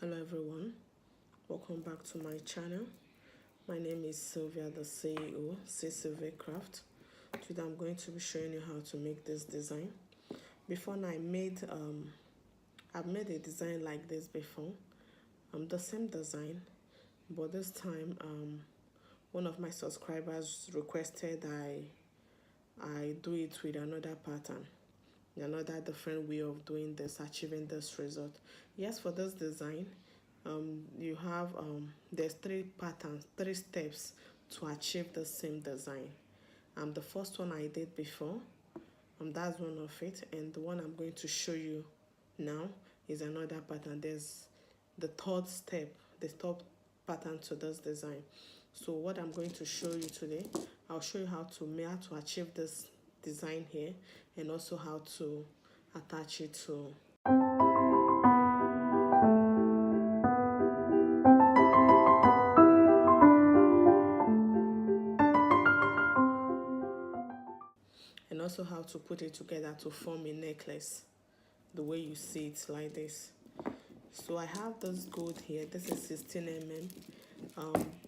Hello everyone, welcome back to my channel. My name is Sylvia, the CEO, CsylvicCraft. Today I'm going to be showing you how to make this design. Before now, I've made a design like this before. The same design, but this time one of my subscribers requested I do it with another pattern, another different way of doing this, achieving this result. Yes, for this design, you have there's 3 patterns, 3 steps to achieve the same design. The first one I did before, that's one of it, and the one I'm going to show you now is another pattern. There's the 3rd step, the 3rd pattern to this design. So what I'm going to show you today, I'll show you how to achieve this design here, and also how to attach it to and also how to put it together to form a necklace the way you see it like this. So I have this gold here. This is 16 mm.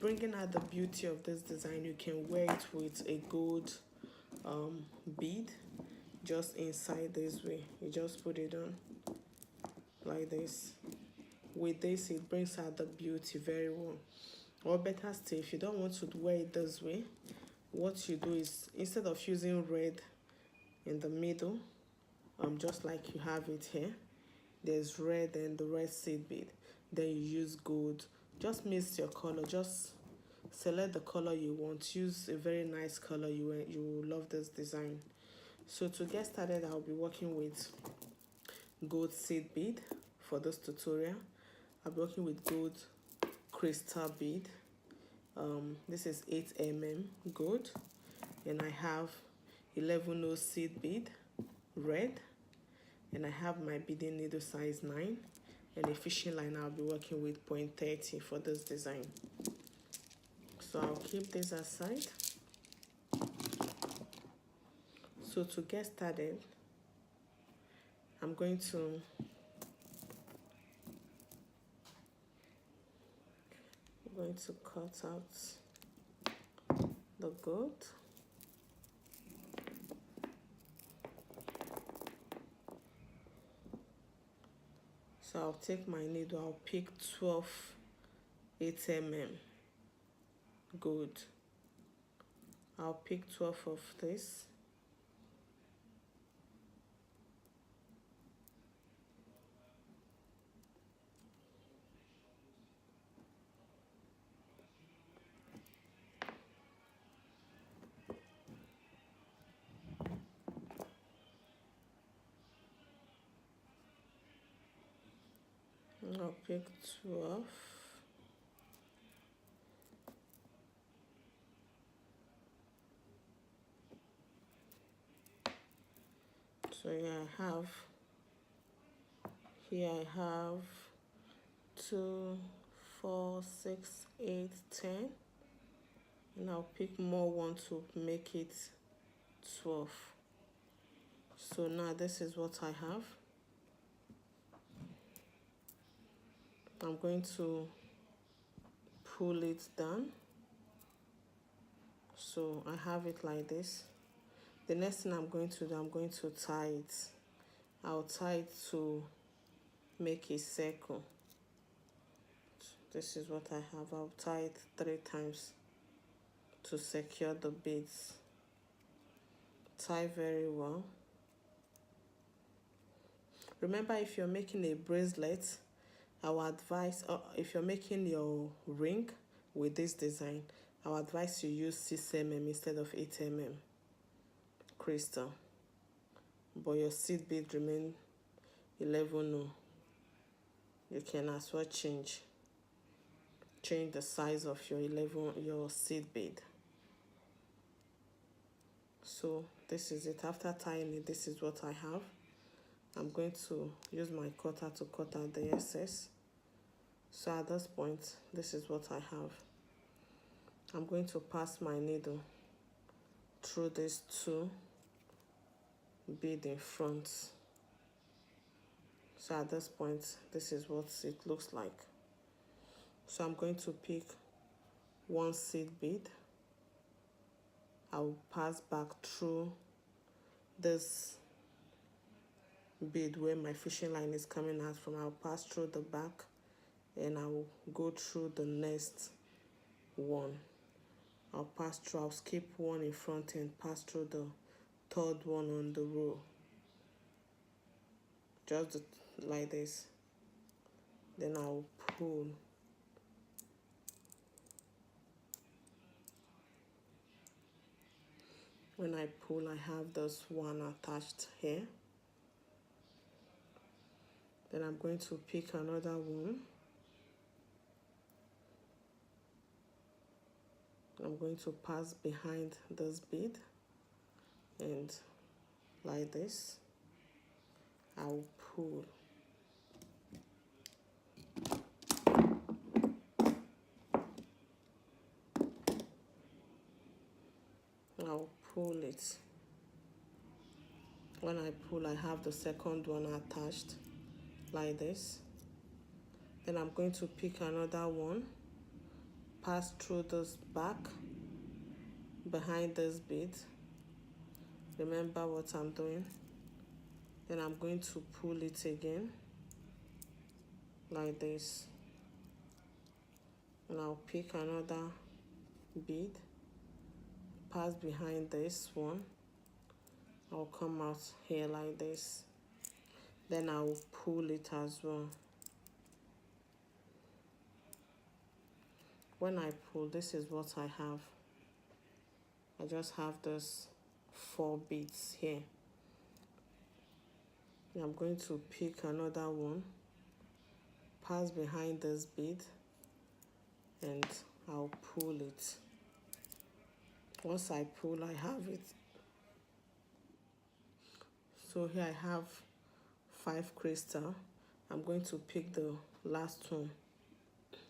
Bringing out the beauty of this design, you can wear it with a gold bead just inside this way. You just put it on like this. With this, it brings out the beauty very well. Or better still, if you don't want to wear it this way, what you do is, instead of using red in the middle, just like you have it here, there's red and the red seed bead, then you use gold. Just mix your color, just select the color you want, use a very nice color. You will love this design. So to get started, I'll be working with gold seed bead for this tutorial. I'll be working with gold crystal bead. This is 8 mm gold, and I have 11 seed bead red, and I have my beading needle size 9 and a fishing line. I'll be working with 0.30 for this design. So I'll keep this aside. So to get started, I'm going to cut out the gold. So I'll take my needle, I'll pick 12 8 mm gold. I'll pick 12 of this. I'll pick 12. So here I have 2, 4, 6, 8, 10, and I'll pick more one to make it 12. So now this is what I have. I'm going to pull it down. So I have it like this. The next thing I'm going to do, I'm going to tie it. I'll tie it to make a circle. This is what I have. I'll tie it 3 times to secure the beads. Tie very well. Remember, if you're making a bracelet, I would advise, if you're making your ring with this design, I would advise you use 6 mm instead of 8 mm crystal. But your seed bead remain 11. You can as well change the size of your seed bead. So this is it. After tying it, this is what I have. I'm going to use my cutter to cut out the excess. So at this point, this is what I have. I'm going to pass my needle through these 2 beads in front. So at this point, this is what it looks like. So I'm going to pick one seed bead. I'll pass back through this bead where my fishing line is coming out from. I'll pass through the back and I'll go through the next one. I'll pass through, I'll skip one in front and pass through the third one on the row. Just like this. Then I'll pull. When I pull, I have this one attached here. Then I'm going to pick another one. I'm going to pass behind this bead and like this, I'll pull. I'll pull it. When I pull, I have the second one attached like this. Then I'm going to pick another one, pass through this back behind this bead. Remember what I'm doing. Then I'm going to pull it again like this. And I'll pick another bead, pass behind this one. I'll come out here like this. Then I'll pull it as well. When I pull, this is what I have. I just have this 4 beads here. I'm going to pick another one, pass behind this bead, and I'll pull it. Once I pull, I have it. So here I have 5 crystal. I'm going to pick the last one.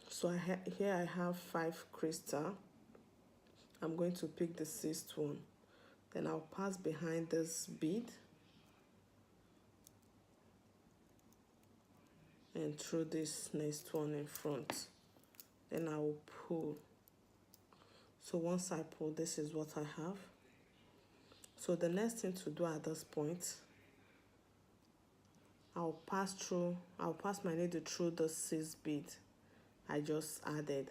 So here I have 5 crystal. I'm going to pick the 6th one. Then I'll pass behind this bead and through this next one in front. Then I will pull. So once I pull, this is what I have. So the next thing to do at this point, I'll pass my needle through the 6 bead I just added,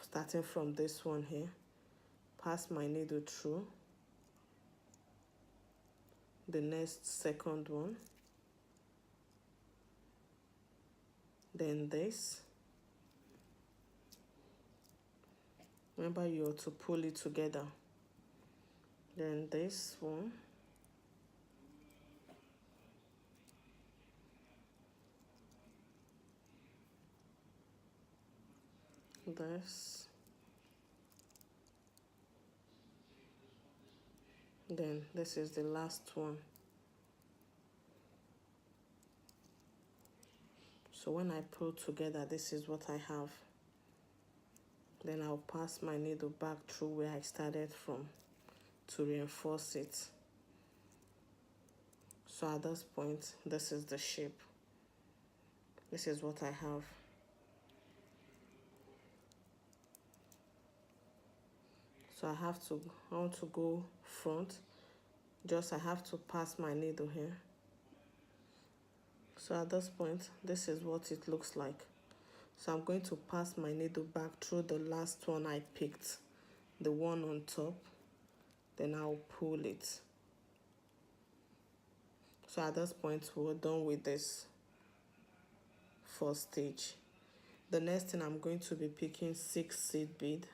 starting from this one here. Pass my needle through the next second one, then this. Remember, you have to pull it together. Then this one, this, then this is the last one. So when I pull together, this is what I have. Then I'll pass my needle back through where I started from to reinforce it. So at this point, this is the shape. This is what I have. So I want to go front. I have to pass my needle here. So at this point, this is what it looks like. So I'm going to pass my needle back through the last one I picked, the one on top. Then I'll pull it. So at this point, we're done with this first stage. The next thing, I'm going to be picking 6 seed bead,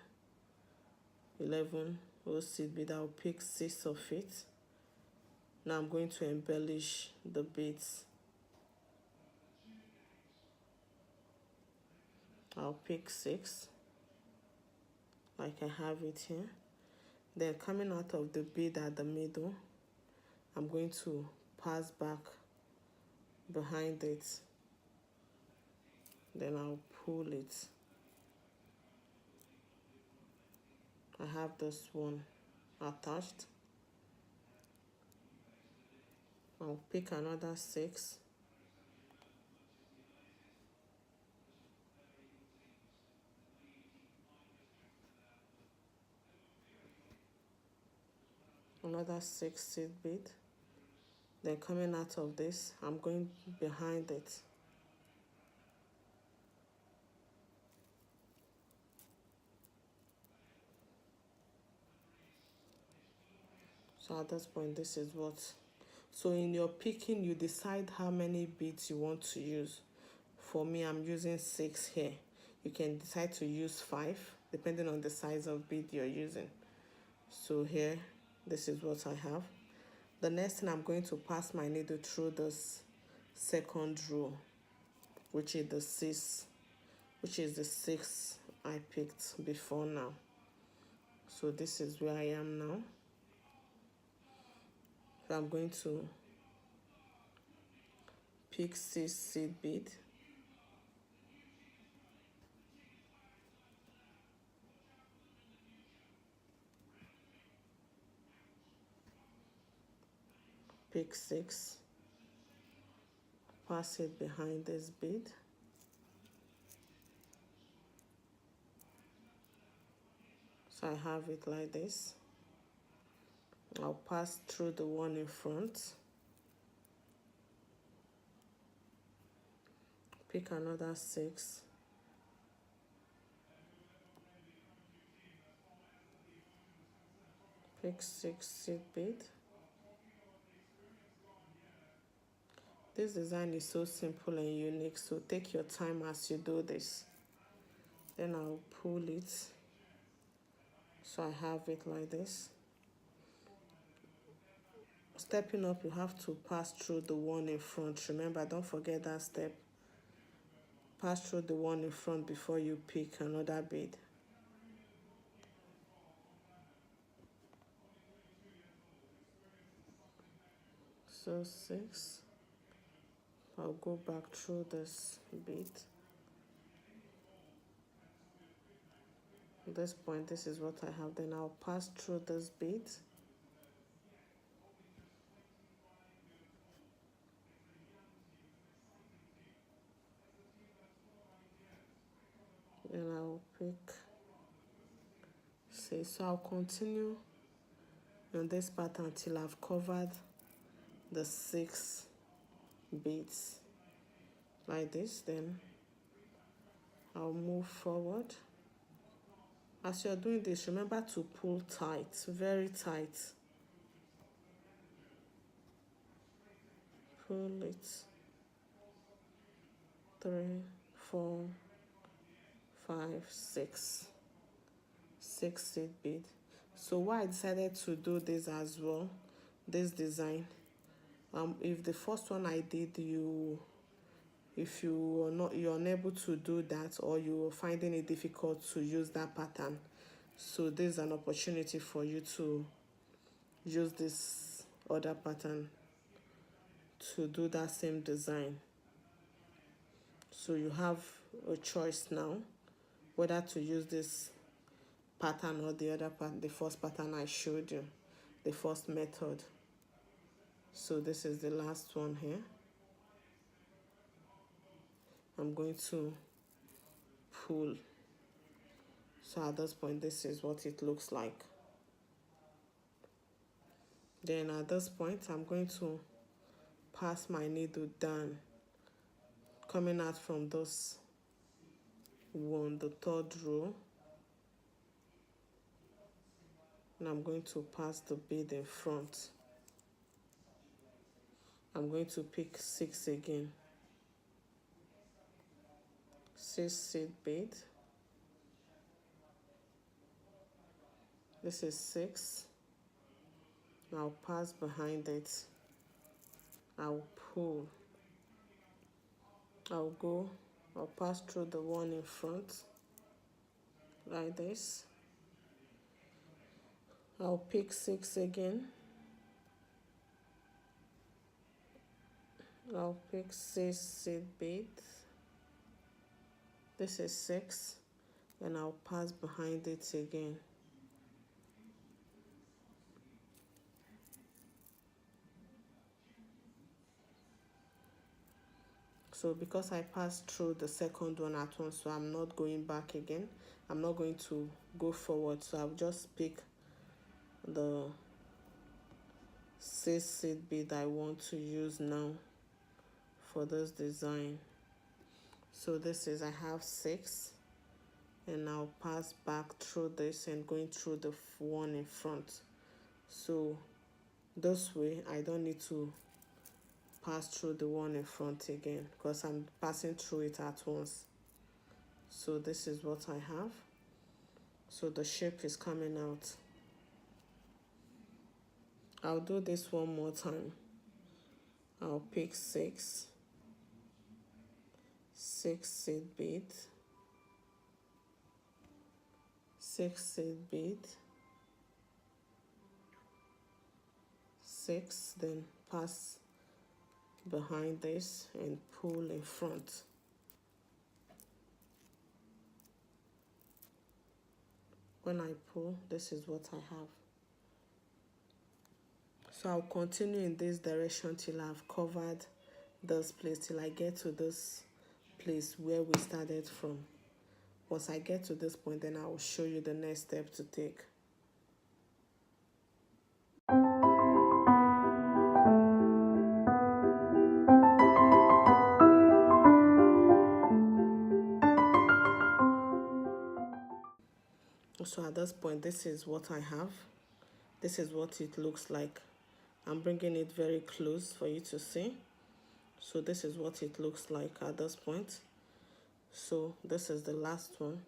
11 seed bead. I'll pick 6 of it. Now I'm going to embellish the beads. I'll pick 6 like I have it here. Then coming out of the bead at the middle, I'm going to pass back behind it. Then I'll pull it. I have this one attached. I'll pick another 6 another 6 seed bead. Then coming out of this, I'm going behind it. So at this point, this is what. So in your picking, you decide how many beads you want to use. For me, I'm using 6 here. You can decide to use 5, depending on the size of bead you're using. So here, this is what I have. The next thing, I'm going to pass my needle through this second row, which is the 6 I picked before now. So this is where I am now. So I'm going to pick 6 seed bead. Pick 6, pass it behind this bead. So I have it like this. I'll pass through the one in front. Pick another 6. Pick 6 seed bead. This design is so simple and unique, so take your time as you do this. Then I'll pull it. So I have it like this. Stepping up, you have to pass through the one in front. Remember, don't forget that step. Pass through the one in front before you pick another bead. So 6. I'll go back through this bead. At this point, this is what I have. Then I'll pass through this bead. Then I'll pick 6. So I'll continue on this pattern until I've covered the 6 beads like this. Then I'll move forward. As you're doing this, remember to pull tight, very tight. Pull it. 3, 4, 5, 6. 6 seed bead. So why I decided to do this as well, this design, if the first one I did, if you're unable to do that, or you're finding it difficult to use that pattern, so this is an opportunity for you to use this other pattern to do that same design. So you have a choice now whether to use this pattern or the other pattern, the first pattern I showed you, the first method. So this is the last one here. I'm going to pull. So at this point, this is what it looks like. Then at this point, I'm going to pass my needle down, coming out from this one, the third row. And I'm going to pass the bead in front. I'm going to pick 6 again. 6 seed bead. This is 6. I'll pass behind it. I'll pull. I'll pass through the one in front like this. I'll pick 6 again. I'll pick 6 seed bead. This is 6, and I'll pass behind it again. So because I passed through the second one at once, so I'm not going back again. I'm not going to go forward, so I'll just pick the 6 seed bead I want to use now for this design. So this is, I have 6, and I'll pass back through this and going through the one in front. So this way I don't need to pass through the one in front again because I'm passing through it at once. So this is what I have. So the shape is coming out. I'll do this one more time. I'll pick 6 seed bead, 6 seed bead, 6, then pass behind this and pull in front. When I pull, this is what I have. So I'll continue in this direction till I've covered this place, till I get to this place where we started from. Once I get to this point, then I will show you the next step to take. So at this point, this is what I have. This is what it looks like. I'm bringing it very close for you to see. So this is what it looks like at this point. So this is the last one.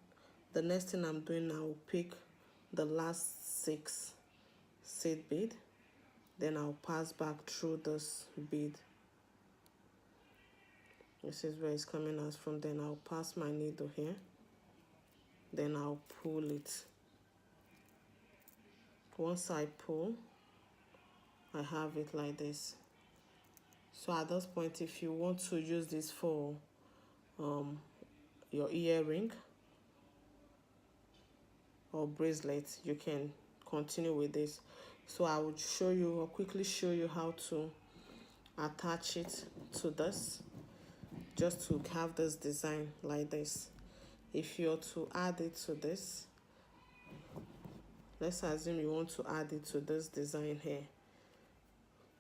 The next thing I'm doing now, I'll pick the last 6 seed bead. Then I'll pass back through this bead. This is where it's coming out from. Then I'll pass my needle here. Then I'll pull it. Once I pull, I have it like this. So at this point, if you want to use this for your earring or bracelet, you can continue with this. So I would show you, or quickly show you how to attach it to this, just to have this design like this. If you're to add it to this, let's assume you want to add it to this design here.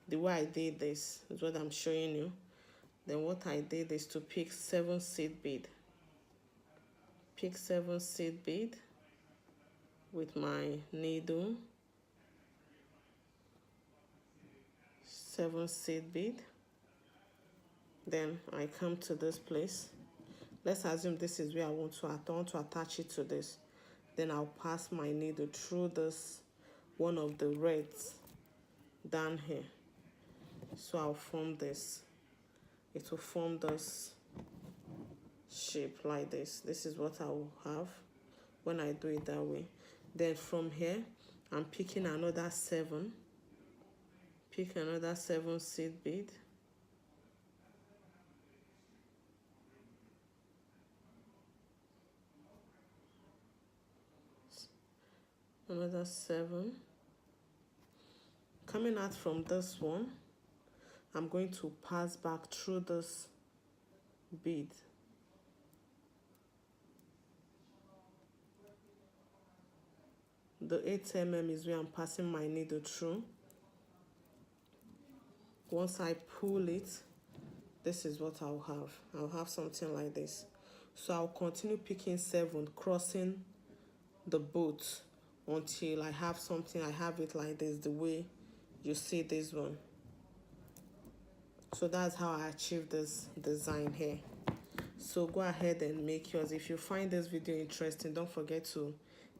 The way I did this is what I'm showing you. Then what I did is to pick 7 seed bead. Pick 7 seed bead with my needle. 7 seed bead. Then I come to this place. Let's assume this is where I want to attach it to this. Then I'll pass my needle through this, one of the reds down here. So I'll form this. It will form this shape like this. This is what I will have when I do it that way. Then from here, I'm picking another 7. Pick another 7 seed bead. Another 7. Coming out from this one, I'm going to pass back through this bead. The 8 mm is where I'm passing my needle through. Once I pull it, this is what I'll have. I'll have something like this. So I'll continue picking 7, crossing the boat until I have something. I have it like this, the way you see this one. So that's how I achieve this design here. So go ahead and make yours. If you find this video interesting, don't forget to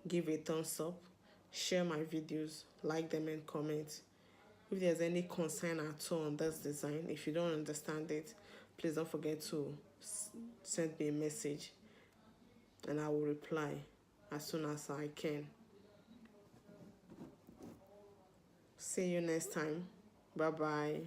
give a thumbs up, share my videos, like them, and comment. If there's any concern at all on this design, if you don't understand it, please don't forget to send me a message and I will reply as soon as I can. See you next time. Bye bye.